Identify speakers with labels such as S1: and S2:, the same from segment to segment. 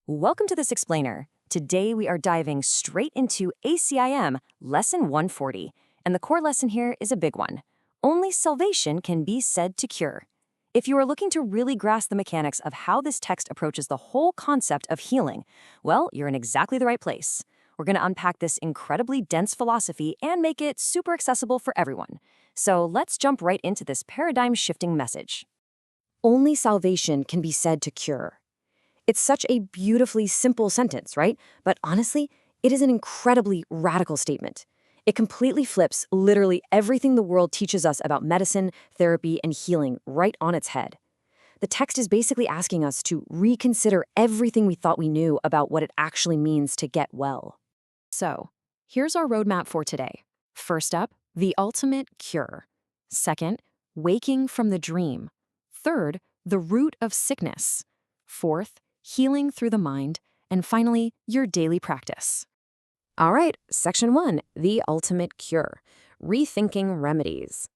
S1: Welcome to this explainer. Today we are diving straight into ACIM Lesson 140, and the core lesson here is a big one. Only salvation can be said to cure. If you are looking to really grasp the mechanics of how this text approaches the whole concept of healing, well, you're in exactly the right place. We're going to unpack this incredibly dense philosophy and make it super accessible for everyone. So let's jump right into this paradigm-shifting message. Only salvation can be said to cure. It's such a beautifully simple sentence, right? But honestly, it is an incredibly radical statement. It completely flips literally everything the world teaches us about medicine, therapy, and healing right on its head. The text is basically asking us to reconsider everything we thought we knew about what it actually means to get well. So, here's our roadmap for today. First up, the ultimate cure. Second, waking from the dream. Third, the root of sickness. Fourth, healing through the mind, and finally, your daily practice. All right, Section 1, the ultimate cure, rethinking remedies.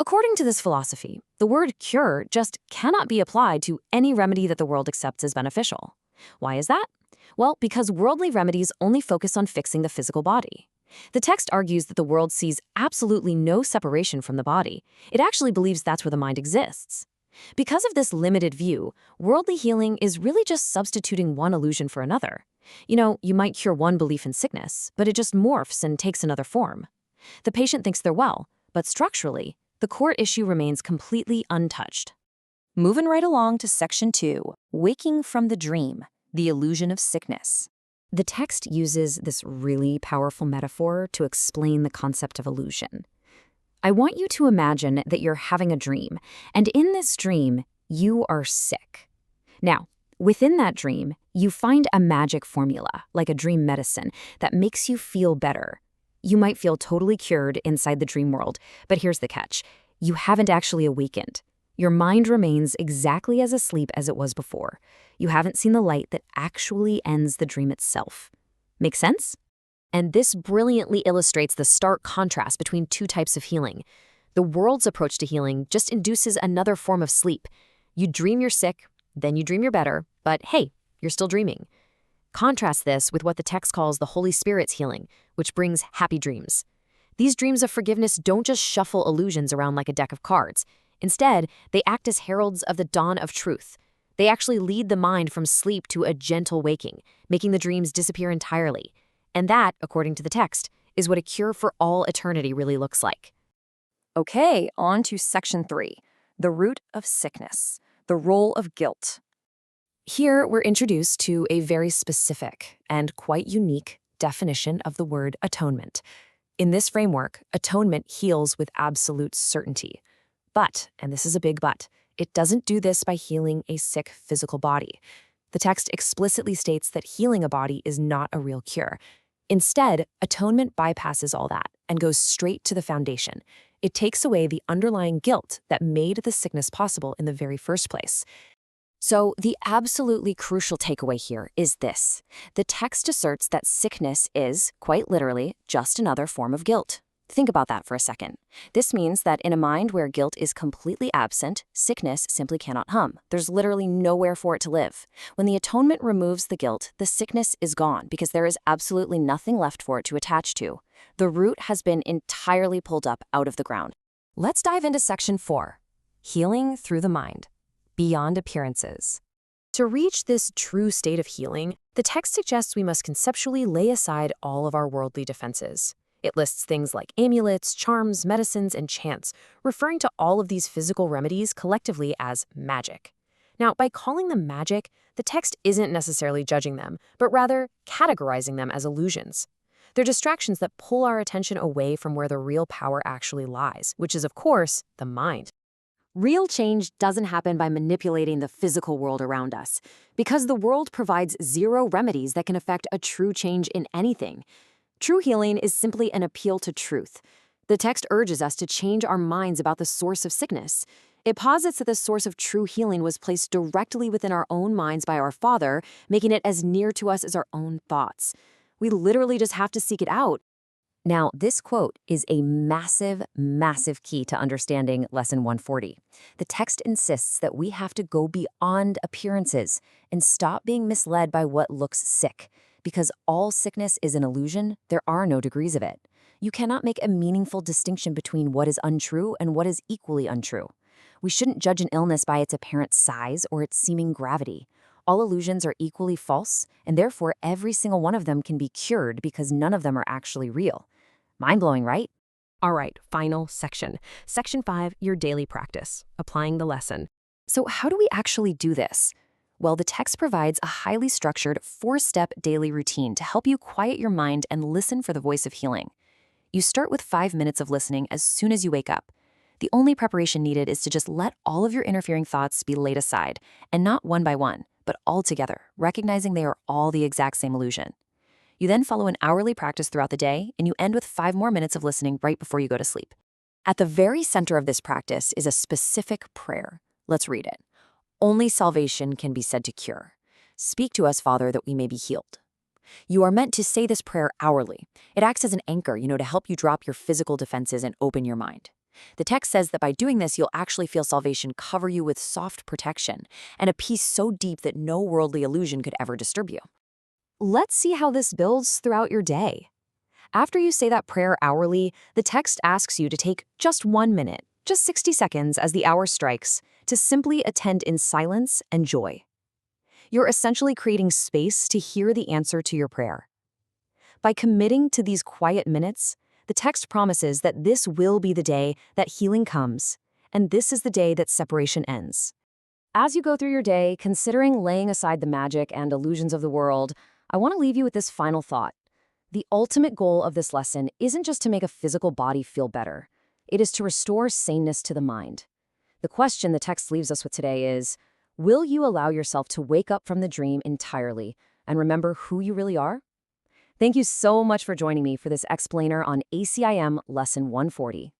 S1: According to this philosophy, the word cure just cannot be applied to any remedy that the world accepts as beneficial. Why is that? Well, because worldly remedies only focus on fixing the physical body. The text argues that the world sees absolutely no separation from the body. It actually believes that's where the mind exists. Because of this limited view, worldly healing is really just substituting one illusion for another. You might cure one belief in sickness, but it just morphs and takes another form. The patient thinks they're well, but structurally, the core issue remains completely untouched. Moving right along to Section 2, waking from the dream, the illusion of sickness. The text uses this really powerful metaphor to explain the concept of illusion. I want you to imagine that you're having a dream, and in this dream, you are sick. Now, within that dream, you find a magic formula, like a dream medicine, that makes you feel better. You might feel totally cured inside the dream world, but here's the catch. You haven't actually awakened. Your mind remains exactly as asleep as it was before. You haven't seen the light that actually ends the dream itself. Make sense? And this brilliantly illustrates the stark contrast between two types of healing. The world's approach to healing just induces another form of sleep. You dream you're sick, then you dream you're better, but hey, you're still dreaming. Contrast this with what the text calls the Holy Spirit's healing, which brings happy dreams. These dreams of forgiveness don't just shuffle illusions around like a deck of cards. Instead, they act as heralds of the dawn of truth. They actually lead the mind from sleep to a gentle waking, making the dreams disappear entirely. And that, according to the text, is what a cure for all eternity really looks like. Okay, on to Section 3, the root of sickness, the role of guilt. Here, we're introduced to a very specific and quite unique definition of the word atonement. In this framework, atonement heals with absolute certainty. But, and this is a big but, it doesn't do this by healing a sick physical body. The text explicitly states that healing a body is not a real cure. Instead, atonement bypasses all that and goes straight to the foundation. It takes away the underlying guilt that made the sickness possible in the very first place. So the absolutely crucial takeaway here is this. The text asserts that sickness is, quite literally, just another form of guilt. Think about that for a second. This means that in a mind where guilt is completely absent, sickness simply cannot hum. There's literally nowhere for it to live. When the atonement removes the guilt, the sickness is gone because there is absolutely nothing left for it to attach to. The root has been entirely pulled up out of the ground. Let's dive into Section 4, healing through the mind, beyond appearances. To reach this true state of healing, the text suggests we must conceptually lay aside all of our worldly defenses. It lists things like amulets, charms, medicines, and chants, referring to all of these physical remedies collectively as magic. Now, by calling them magic, the text isn't necessarily judging them, but rather categorizing them as illusions. They're distractions that pull our attention away from where the real power actually lies, which is, of course, the mind. Real change doesn't happen by manipulating the physical world around us, because the world provides zero remedies that can affect a true change in anything. True healing is simply an appeal to truth. The text urges us to change our minds about the source of sickness. It posits that the source of true healing was placed directly within our own minds by our Father, making it as near to us as our own thoughts. We literally just have to seek it out. Now, this quote is a massive, massive key to understanding Lesson 140. The text insists that we have to go beyond appearances and stop being misled by what looks sick. Because all sickness is an illusion, there are no degrees of it. You cannot make a meaningful distinction between what is untrue and what is equally untrue. We shouldn't judge an illness by its apparent size or its seeming gravity. All illusions are equally false, and therefore every single one of them can be cured because none of them are actually real. Mind-blowing, right?
S2: All right, final section. Section 5, your daily practice, applying the lesson.
S1: So how do we actually do this? Well, the text provides a highly structured 4-step daily routine to help you quiet your mind and listen for the voice of healing. You start with 5 minutes of listening as soon as you wake up. The only preparation needed is to just let all of your interfering thoughts be laid aside, and not one by one, but all together, recognizing they are all the exact same illusion. You then follow an hourly practice throughout the day, and you end with 5 more minutes of listening right before you go to sleep. At the very center of this practice is a specific prayer. Let's read it. Only salvation can be said to cure. Speak to us, Father, that we may be healed. You are meant to say this prayer hourly. It acts as an anchor, to help you drop your physical defenses and open your mind. The text says that by doing this, you'll actually feel salvation cover you with soft protection and a peace so deep that no worldly illusion could ever disturb you. Let's see how this builds throughout your day. After you say that prayer hourly, the text asks you to take just 1 minute, just 60 seconds as the hour strikes, to simply attend in silence and joy. You're essentially creating space to hear the answer to your prayer. By committing to these quiet minutes, the text promises that this will be the day that healing comes, and this is the day that separation ends. As you go through your day, considering laying aside the magic and illusions of the world, I want to leave you with this final thought. The ultimate goal of this lesson isn't just to make a physical body feel better. It is to restore saneness to the mind. The question the text leaves us with today is, will you allow yourself to wake up from the dream entirely and remember who you really are? Thank you so much for joining me for this explainer on ACIM Lesson 140.